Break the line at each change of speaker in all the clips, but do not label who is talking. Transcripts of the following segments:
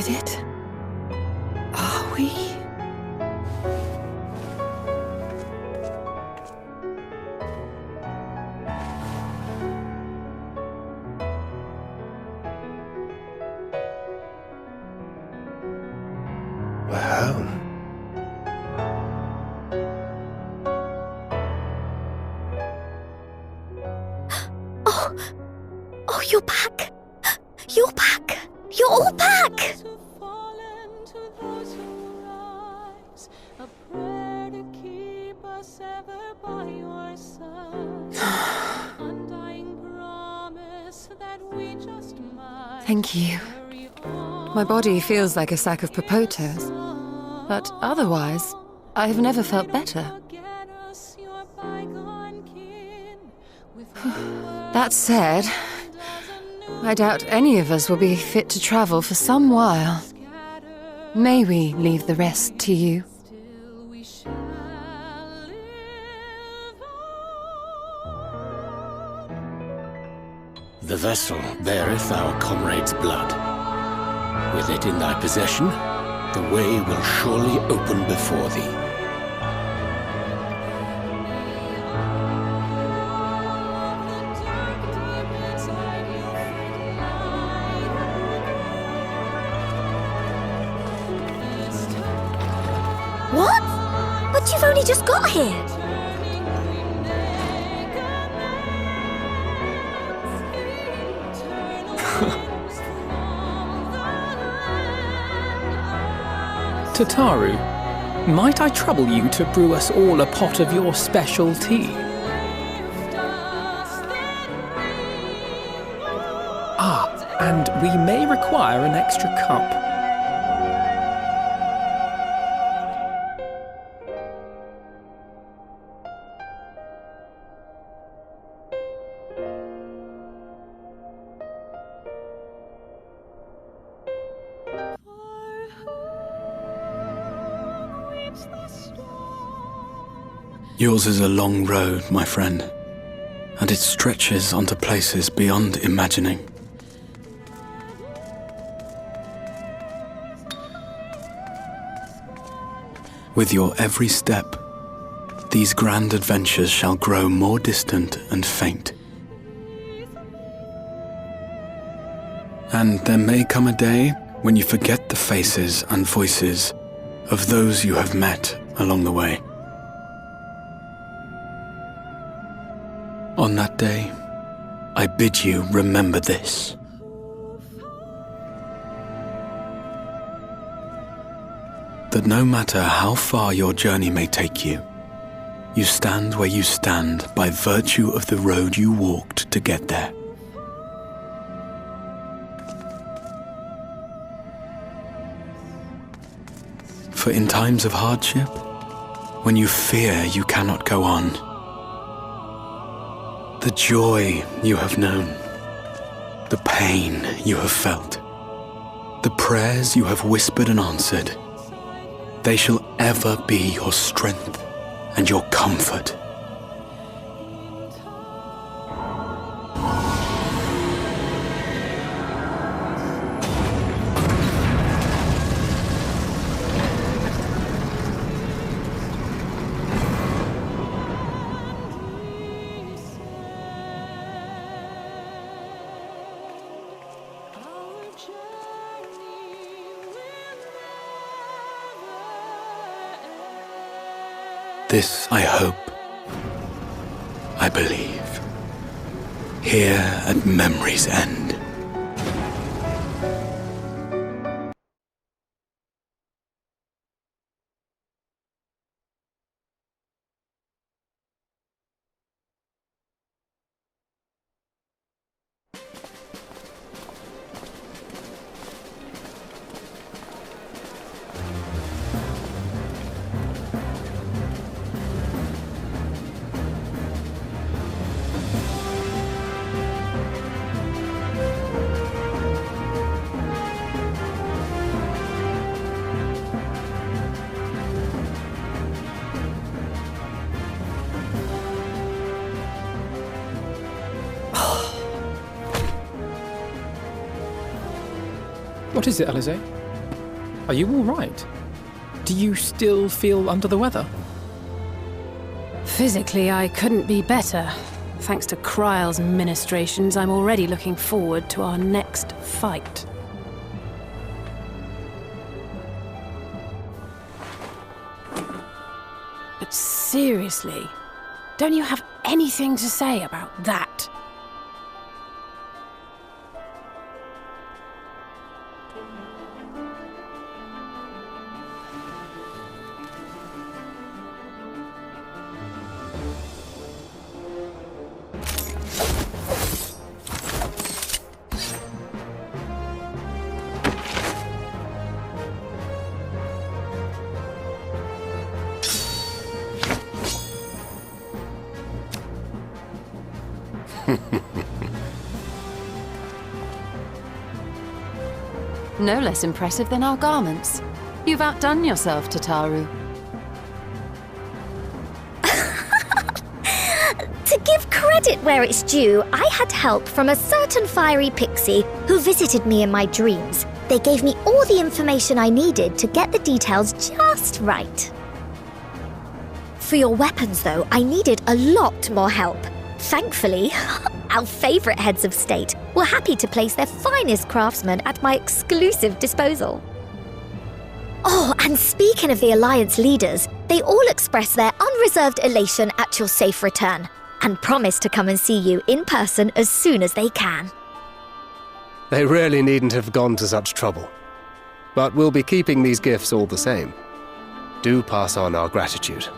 did it? Are we?
We're home.
Oh, you're back! You're back! You're all back!
Thank you. My body feels like a sack of potatoes, but otherwise, I have never felt better. That said, I doubt any of us will be fit to travel for some while. May we leave the rest to you?
The vessel beareth our comrade's blood. With it in thy possession, the way will surely open before thee.
What? But you've only just got here!
Tataru, might I trouble you to brew us all a pot of your special tea? Ah, and we may require an extra cup.
Yours is a long road, my friend, and it stretches onto places beyond imagining. With your every step, these grand adventures shall grow more distant and faint. And there may come a day when you forget the faces and voices of those you have met along the way. On that day, I bid you remember this. That no matter how far your journey may take you, you stand where you stand by virtue of the road you walked to get there. For in times of hardship, when you fear you cannot go on, the joy you have known, the pain you have felt, the prayers you have whispered and answered, they shall ever be your strength and your comfort. This I hope, I believe, here at memory's end.
What is it, Alize? Are you all right? Do you still feel under the weather?
Physically, I couldn't be better. Thanks to Kryle's ministrations, I'm already looking forward to our next fight. But seriously, don't you have anything to say about that?
No less impressive than our garments. You've outdone yourself, Tataru.
To give credit where it's due, I had help from a certain fiery pixie who visited me in my dreams. They gave me all the information I needed to get the details just right. For your weapons, though, I needed a lot more help. Thankfully, our favourite heads of state were happy to place their finest craftsmen at my exclusive disposal. Oh, and speaking of the Alliance leaders, they all expressed their unreserved elation at your safe return, and promise to come and see you in person as soon as they can.
They really needn't have gone to such trouble. But we'll be keeping these gifts all the same. Do pass on our gratitude.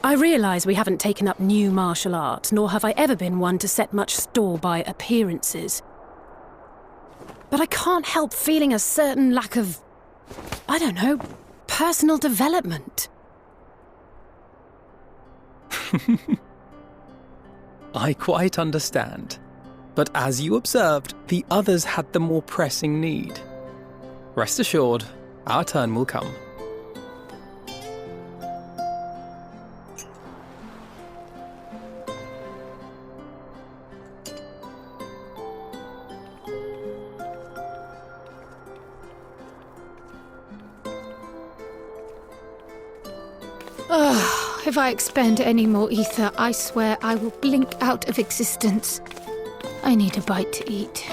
I realise we haven't taken up new martial arts, nor have I ever been one to set much store by appearances. But I can't help feeling a certain lack of, I don't know, personal development.
I quite understand. But as you observed, the others had the more pressing need. Rest assured, our turn will come.
If I expend any more ether, I swear I will blink out of existence. I need a bite to eat.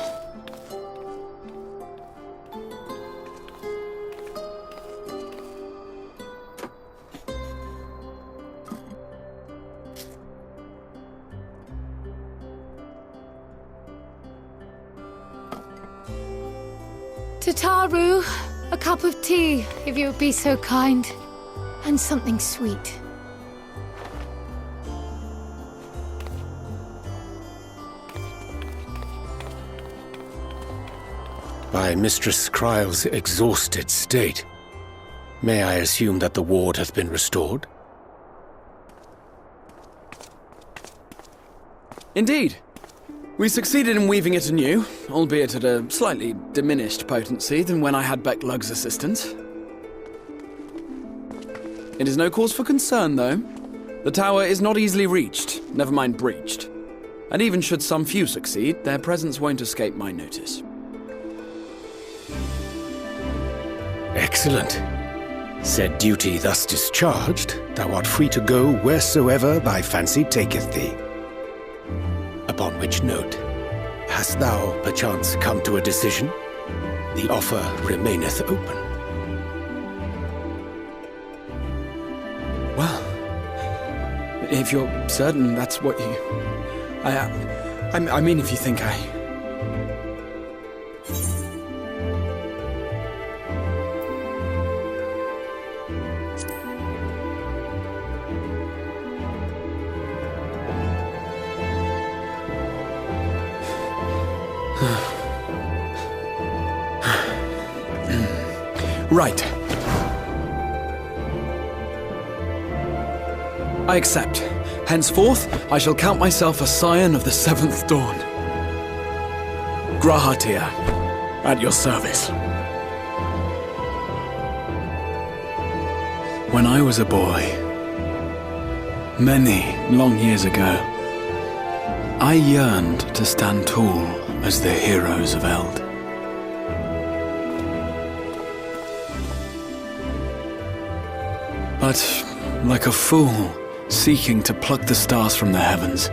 Tataru, a cup of tea, if you would be so kind. And something sweet.
By Mistress Kryle's exhausted state, may I assume that the ward has been restored?
Indeed. We succeeded in weaving it anew, albeit at a slightly diminished potency than when I had Becklug's assistance. It is no cause for concern, though. The tower is not easily reached, never mind breached. And even should some few succeed, their presence won't escape my notice.
Excellent. Said duty thus discharged, thou art free to go wheresoever thy fancy taketh thee. Upon which note, hast thou perchance come to a decision? The offer remaineth open.
Well, if you're certain that's what you... I mean, if you think I... Right. I accept. Henceforth, I shall count myself a scion of the seventh dawn. Grahatia, at your service. When I was a boy, many long years ago, I yearned to stand tall as the heroes of Eld. But, like a fool seeking to pluck the stars from the heavens,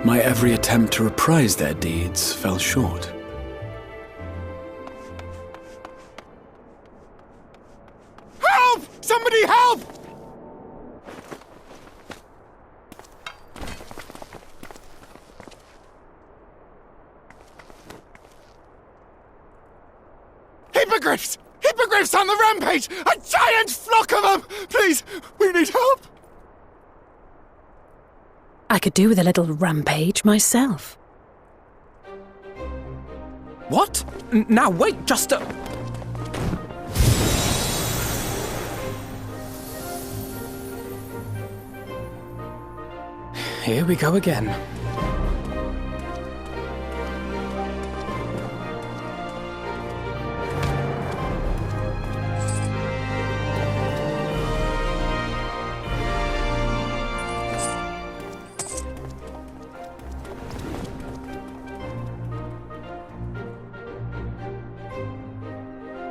my every attempt to reprise their deeds fell short.
Help! Somebody help! Hippogriffs! Hippogriffs on the rampage! A giant flock of them! Please, we need help!
I could do with a little rampage myself.
What? Now wait, just a... Here we go again.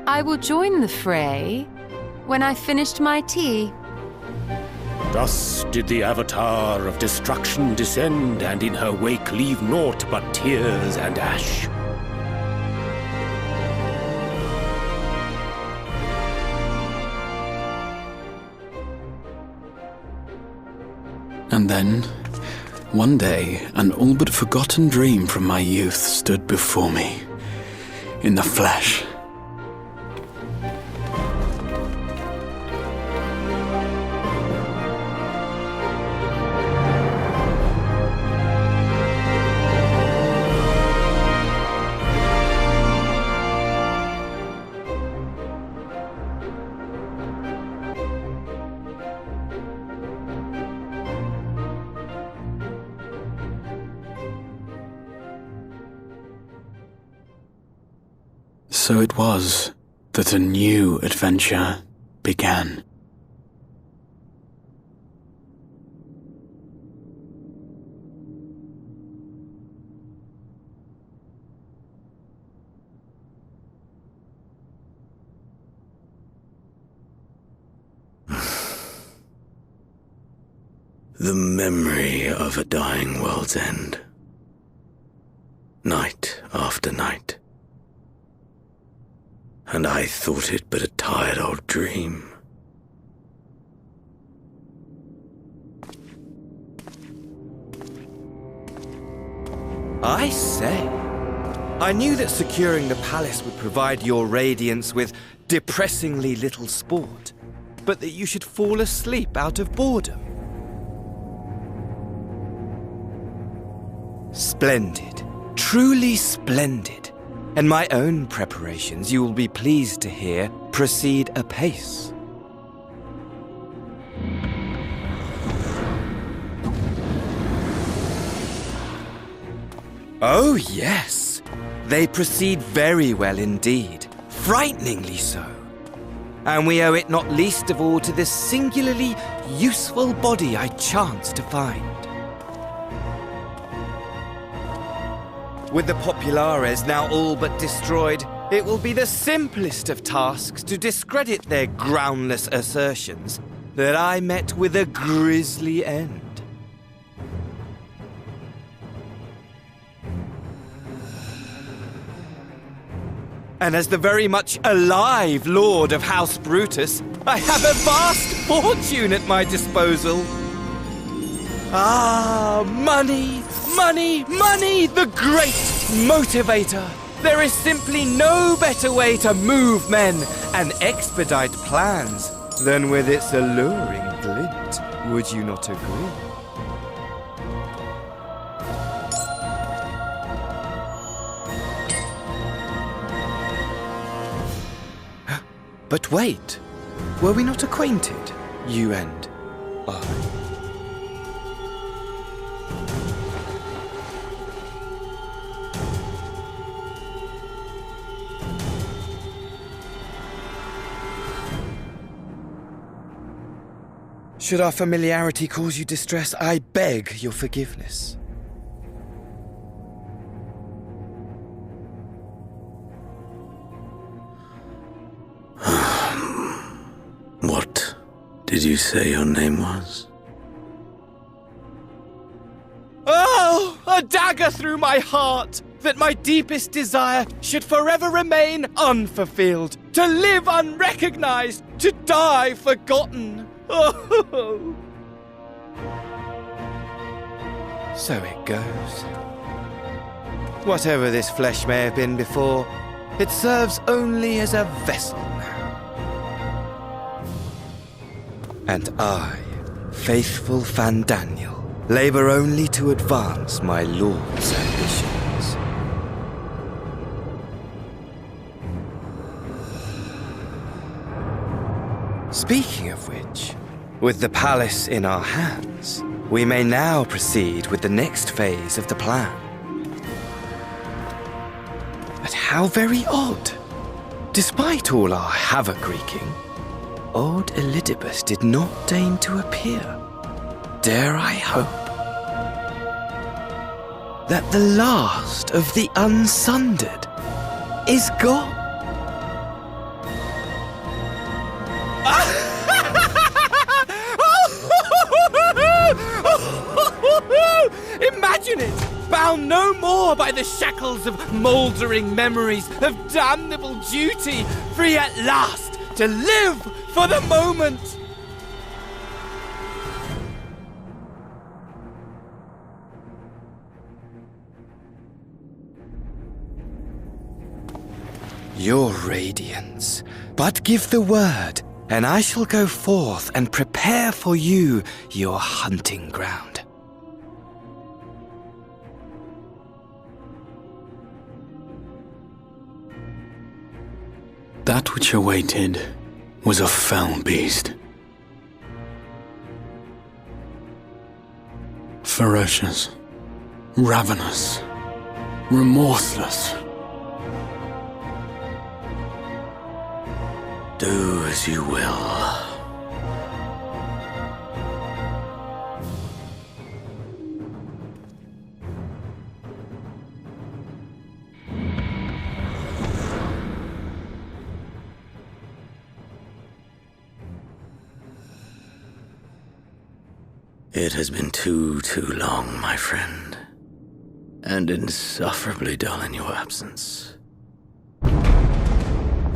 I will join the fray when I've finished my tea.
Thus did the Avatar of Destruction descend, and in her wake leave naught but tears and ash.
And then, one day, an all but forgotten dream from my youth stood before me, in the flesh. So it was that a new adventure began.
The memory of a dying world's end. Night after night. And I thought it but a tired old dream.
I say, I knew that securing the palace would provide your radiance with depressingly little sport, but that you should fall asleep out of boredom. Splendid, truly splendid. And my own preparations, you will be pleased to hear, proceed apace. Oh, yes. They proceed very well indeed. Frighteningly so. And we owe it not least of all to this singularly useful body I chanced to find. With the Populares now all but destroyed, it will be the simplest of tasks to discredit their groundless assertions that I met with a grisly end. And as the very much alive Lord of House Brutus, I have a vast fortune at my disposal. Ah, money! Money, money, the great motivator. There is simply no better way to move men and expedite plans than with its alluring glint. Would you not agree? But wait, were we not acquainted, you and I? Should our familiarity cause you distress, I beg your forgiveness.
What did you say your name was?
Oh, a dagger through my heart! That my deepest desire should forever remain unfulfilled, to live unrecognized, to die forgotten. Oh. So it goes. Whatever this flesh may have been before, it serves only as a vessel now. And I, faithful Fandaniel, labor only to advance my lord's ambitions. Speaking of which, with the palace in our hands, we may now proceed with the next phase of the plan. But how very odd! Despite all our havoc-wreaking, old Elidibus did not deign to appear. Dare I hope that the last of the Unsundered is gone? Imagine it! Bound no more by the shackles of mouldering memories of damnable duty, free at last to live for the moment! Your radiance, but give the word, and I shall go forth and prepare for you your hunting ground.
That which awaited was a fell beast. Ferocious, ravenous, remorseless. Do as you will. It has been too long, my friend, and insufferably dull in your absence.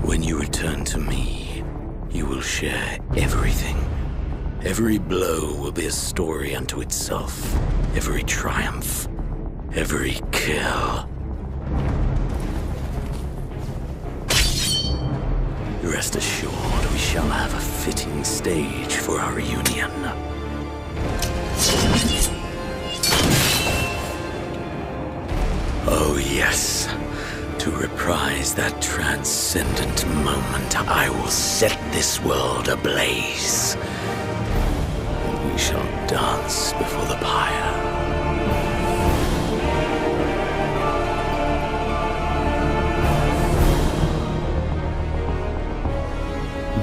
When you return to me, you will share everything. Every blow will be a story unto itself. Every triumph, every kill. Rest assured, we shall have a fitting stage for our reunion. Oh yes, to reprise that transcendent moment, I will set this world ablaze. And we shall dance before the pyre.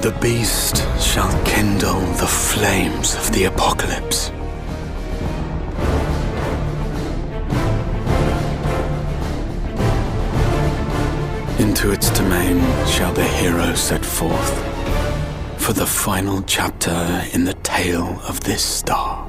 The beast shall kindle the flames of the apocalypse. Into its domain shall the hero set forth for the final chapter in the tale of this star.